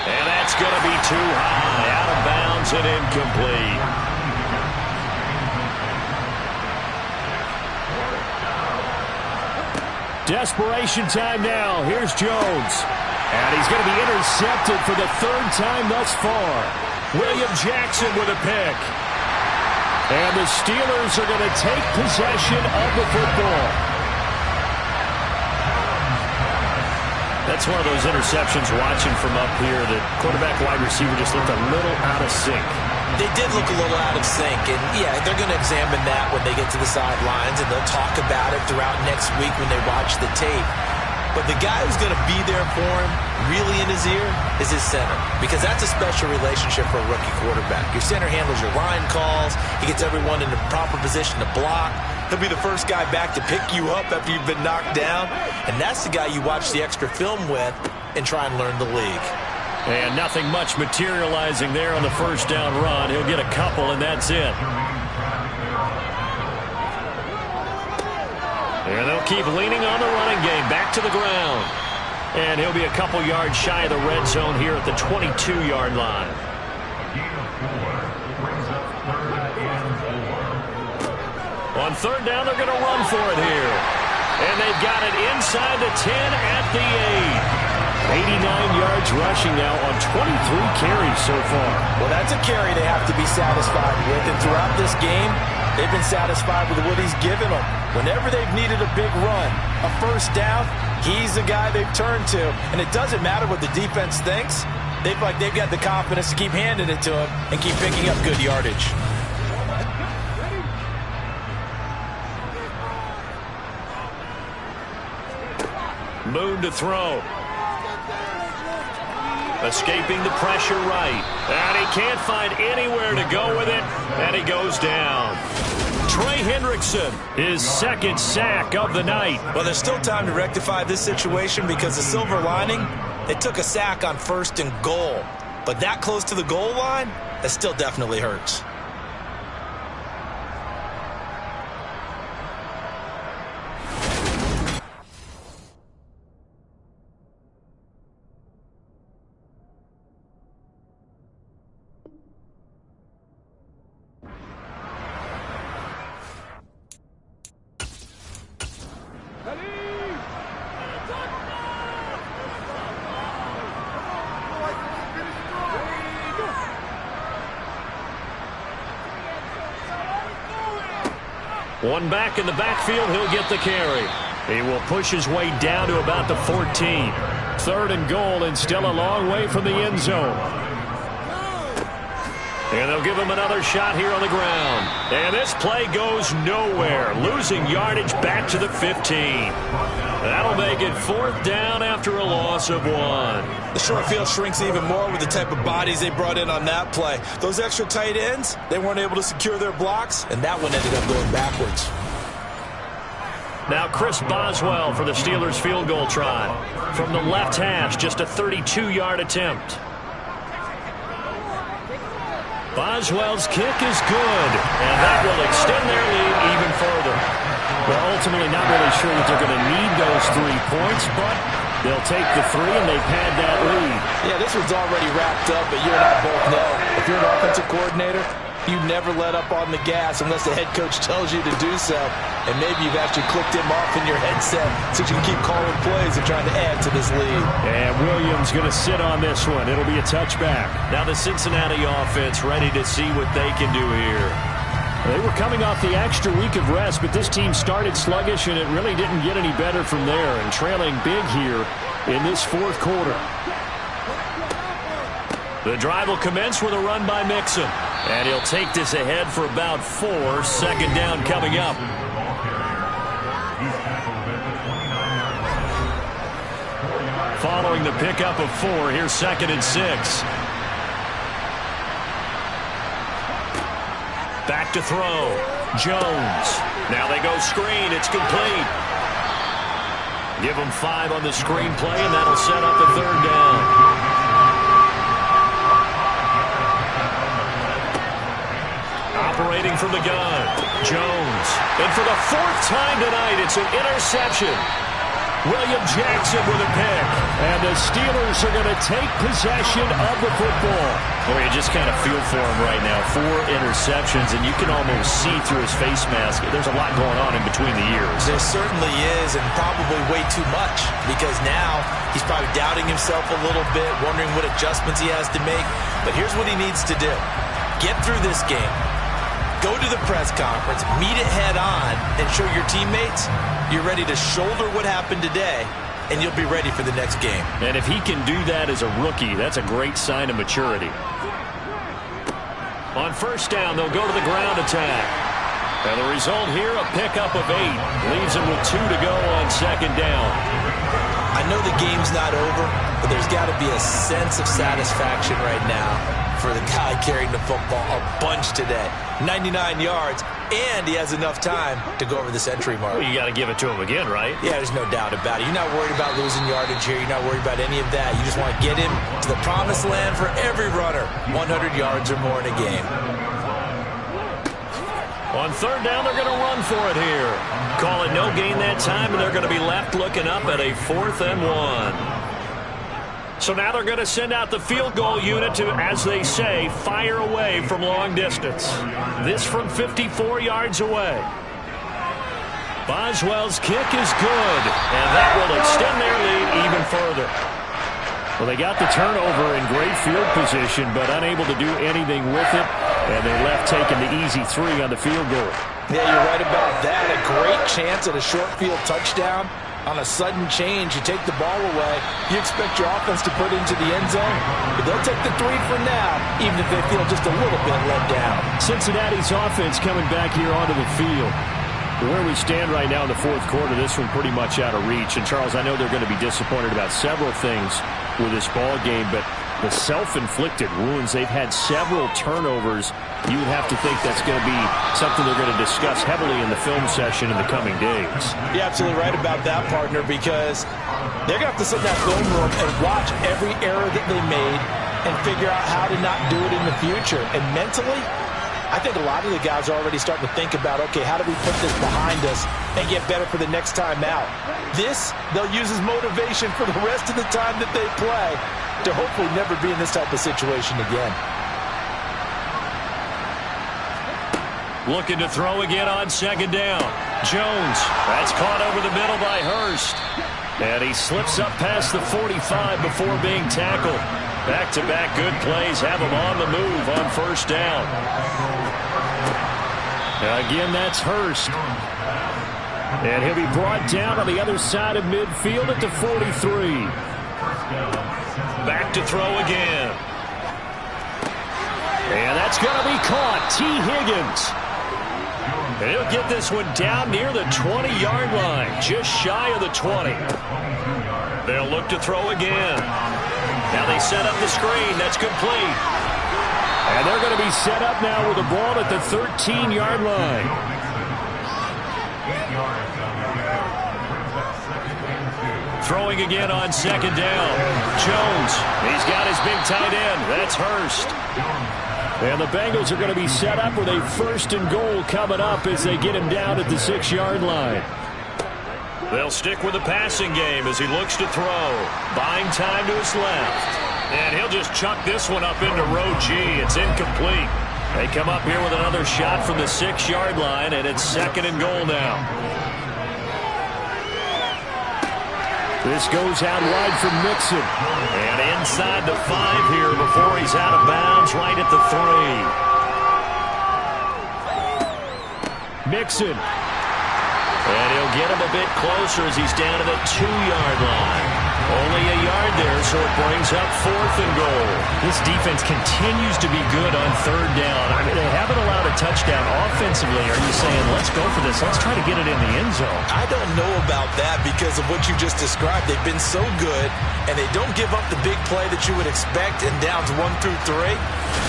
And that's going to be too high. Out of bounds and incomplete. Desperation time now. Here's Jones. And he's going to be intercepted for the 3rd time thus far. William Jackson with a pick. And the Steelers are going to take possession of the football. That's one of those interceptions watching from up here. The quarterback wide receiver just looked a little out of sync.
They did look a little out of sync, and yeah, they're going to examine that when they get to the sidelines, and they'll talk about it throughout next week when they watch the tape. But the guy who's going to be there for him, really in his ear, is his center, because that's a special relationship for a rookie quarterback. Your center handles your line calls. He gets everyone in the proper position to block. He'll be the first guy back to pick you up after you've been knocked down, and that's the guy you watch the extra film with and try and learn the league.
And nothing much materializing there on the 1st down run. He'll get a couple, and that's it. And they'll keep leaning on the running game. Back to the ground. And he'll be a couple yards shy of the red zone here at the 22-yard line. On 3rd down, they're going to run for it here. And they've got it inside the 10 at the 8. 89 yards rushing now on 23 carries so far.
Well, that's a carry they have to be satisfied with. And throughout this game, they've been satisfied with what he's given them. Whenever they've needed a big run, a 1st down, he's the guy they've turned to. And it doesn't matter what the defense thinks. They've got the confidence to keep handing it to him and keep picking up good yardage.
Moon to throw. Escaping the pressure right. And he can't find anywhere to go with it. And he goes down. Trey Hendrickson, his 2nd sack of the night.
Well, there's still time to rectify this situation because the silver lining, they took a sack on 1st and goal. But that close to the goal line, that still definitely hurts.
One back in the backfield, he'll get the carry. He will push his way down to about the 14. 3rd and goal, and still a long way from the end zone. And they'll give him another shot here on the ground. And this play goes nowhere. Losing yardage back to the 15. That'll make it 4th down after a loss of 1.
The short field shrinks even more with the type of bodies they brought in on that play. Those extra tight ends, they weren't able to secure their blocks, and that one ended up going backwards.
Now Chris Boswell for the Steelers field goal try. From the left hash, just a 32-yard attempt. Boswell's kick is good, and that will extend their lead even further. Well, ultimately not really sure that they're going to need those 3 points, but they'll take the 3 and they pad that lead.
Yeah, this one's already wrapped up, but you and I both know if you're an offensive coordinator, you never let up on the gas unless the head coach tells you to do so. And maybe you've actually clicked him off in your headset so you can keep calling plays and trying to add to this lead.
And Williams going to sit on this one. It'll be a touchback. Now the Cincinnati offense ready to see what they can do here. They were coming off the extra week of rest, but this team started sluggish, and it really didn't get any better from there, and trailing big here in this fourth quarter. The drive will commence with a run by Mixon, and he'll take this ahead for about 4. Second down coming up. Following the pickup of 4, here's 2nd and 6. Back to throw. Jones. Now they go screen. It's complete. Give them 5 on the screen play, and that'll set up a 3rd down. Operating from the gun. Jones. And for the 4th time tonight, it's an interception. William Jackson with a pick. And the Steelers are going to take possession of the football. Boy, you just kind of feel for him right now. 4 interceptions, and you can almost see through his face mask. There's a lot going on in between the ears.
There certainly is, and probably way too much, because now he's probably doubting himself a little bit, wondering what adjustments he has to make. But here's what he needs to do. Get through this game. Go to the press conference, meet it head on, and show your teammates you're ready to shoulder what happened today, and you'll be ready for the next game.
And if he can do that as a rookie, that's a great sign of maturity. On first down, they'll go to the ground attack. And the result here, a pickup of 8. Leaves him with 2 to go on 2nd down.
I know the game's not over, but there's got to be a sense of satisfaction right now for the guy carrying the football a bunch today. 99 yards, and he has enough time to go over the century mark.
Well, you got to give it to him again, right?
Yeah, there's no doubt about it. You're not worried about losing yardage here. You're not worried about any of that. You just want to get him to the promised land for every runner. 100 yards or more in a game.
On 3rd down, they're going to run for it here. Call it no gain that time, and they're going to be left looking up at a 4th and 1. So now they're going to send out the field goal unit to, as they say, fire away from long distance. This from 54 yards away. Boswell's kick is good, and that will extend their lead even further. Well, they got the turnover in great field position, but unable to do anything with it, and they left taking the easy 3 on the field goal.
Yeah, you're right about that. A great chance at a short field touchdown. On a sudden change, you take the ball away, you expect your offense to put into the end zone. But they'll take the 3 for now, even if they feel just a little bit let down.
Cincinnati's offense coming back here onto the field. Where we stand right now in the fourth quarter, this one pretty much out of reach. And, Charles, I know they're going to be disappointed about several things with this ball game, but the self-inflicted wounds, they've had several turnovers. You would have to think that's going to be something they're going to discuss heavily in the film session in the coming days.
You're absolutely right about that, partner, because they're going to have to sit in that film room and watch every error that they made and figure out how to not do it in the future. And mentally, I think a lot of the guys are already starting to think about, okay, how do we put this behind us and get better for the next time out? This, they'll use as motivation for the rest of the time that they play to hopefully never be in this type of situation again.
Looking to throw again on 2nd down. Jones, that's caught over the middle by Hurst. And he slips up past the 45 before being tackled. Back-to-back good plays have him on the move on 1st down. Again, that's Hurst. And he'll be brought down on the other side of midfield at the 43. Back to throw again. And that's going to be caught. T. Higgins. And he'll get this one down near the 20-yard line, just shy of the 20. They'll look to throw again. Now they set up the screen. That's complete. And they're going to be set up now with the ball at the 13-yard line. Throwing again on second down. Jones, he's got his big tight end. That's Hurst. And the Bengals are going to be set up with a 1st and goal coming up as they get him down at the 6-yard line. They'll stick with the passing game as he looks to throw. Buying time to his left. And he'll just chuck this one up into row G. It's incomplete. They come up here with another shot from the 6-yard line, and it's 2nd and goal now. This goes out wide from Mixon. And inside the 5 here before he's out of bounds right at the 3. Mixon. And he'll get him a bit closer as he's down to the 2-yard line. Only a yard there, so it brings up 4th and goal.
This defense continues to be good on 3rd down. I mean, they haven't allowed a touchdown offensively. Are you saying, let's go for this? Let's try to get it in the end zone.
I don't know about that because of what you just described. They've been so good, and they don't give up the big play that you would expect in downs 1 through 3.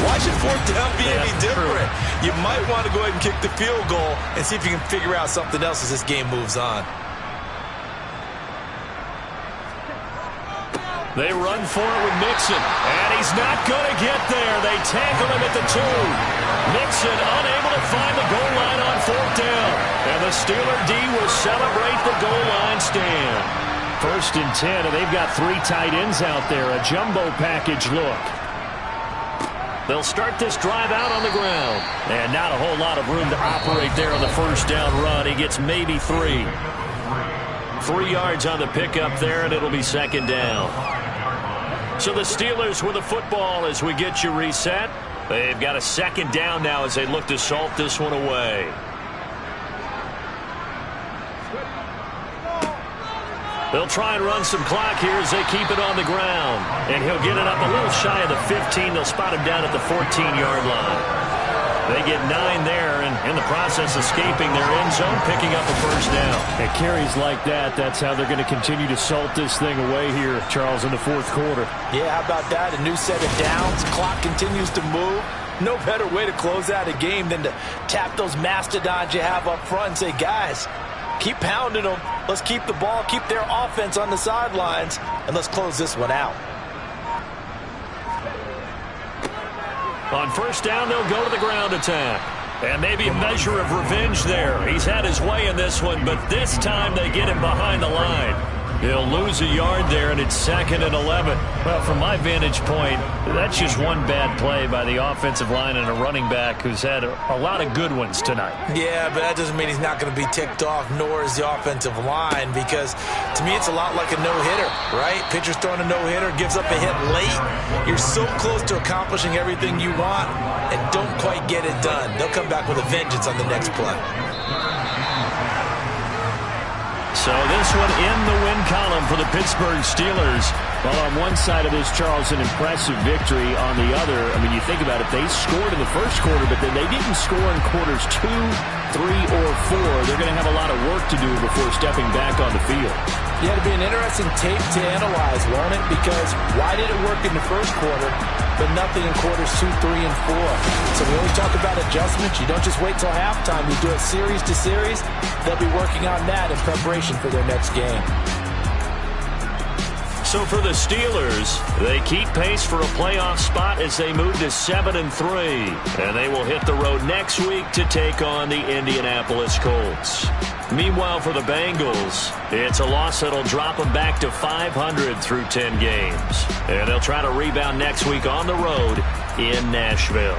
Why should 4th down be any different? True. You might want to go ahead and kick the field goal and see if you can figure out something else as this game moves on.
They run for it with Mixon, and he's not going to get there. They tackle him at the 2. Mixon unable to find the goal line on 4th down. And the Steeler D will celebrate the goal line stand.
1st and 10, and they've got 3 tight ends out there. A jumbo package look.
They'll start this drive out on the ground. And not a whole lot of room to operate there on the 1st down run. He gets maybe 3. 3 yards on the pickup there, and it'll be 2nd down. So the Steelers with the football as we get you reset. They've got a 2nd down now as they look to salt this one away. They'll try and run some clock here as they keep it on the ground. And he'll get it up a little shy of the 15. They'll spot him down at the 14-yard line. They get 9 there, and in the process escaping their end zone, picking up a 1st down.
At carries like that, that's how they're going to continue to salt this thing away here, Charles, in the 4th quarter.
Yeah, how about that? A new set of downs. Clock continues to move. No better way to close out a game than to tap those mastodons you have up front and say, guys, keep pounding them. Let's keep the ball, keep their offense on the sidelines, and let's close this one out.
On 1st down, they'll go to the ground attack. And maybe a measure of revenge there. He's had his way in this one, but this time they get him behind the line. He'll lose a yard there, and it's 2nd and 11.
Well, from my vantage point, that's just one bad play by the offensive line and a running back who's had a lot of good ones tonight.
Yeah, but that doesn't mean he's not going to be ticked off, nor is the offensive line, because to me it's a lot like a no-hitter, right? Pitcher's throwing a no-hitter, gives up a hit late. You're so close to accomplishing everything you want and don't quite get it done. They'll come back with a vengeance on the next play.
So this one in the win column for the Pittsburgh Steelers.
Well, on one side of this, Charles, an impressive victory. On the other, I mean, you think about it, they scored in the 1st quarter, but then they didn't score in quarters 2, 3, or 4. They're going to have a lot of work to do before stepping back on the field.
Yeah, it'll be an interesting tape to analyze, won't it? Because why did it work in the 1st quarter, but nothing in quarters 2, 3, and 4? So we always talk about adjustments. You don't just wait till halftime. You do it series to series. They'll be working on that in preparation for their next game.
So for the Steelers, they keep pace for a playoff spot as they move to 7-3. And they will hit the road next week to take on the Indianapolis Colts. Meanwhile, for the Bengals, it's a loss that'll drop them back to 500 through 10 games. And they'll try to rebound next week on the road in Nashville.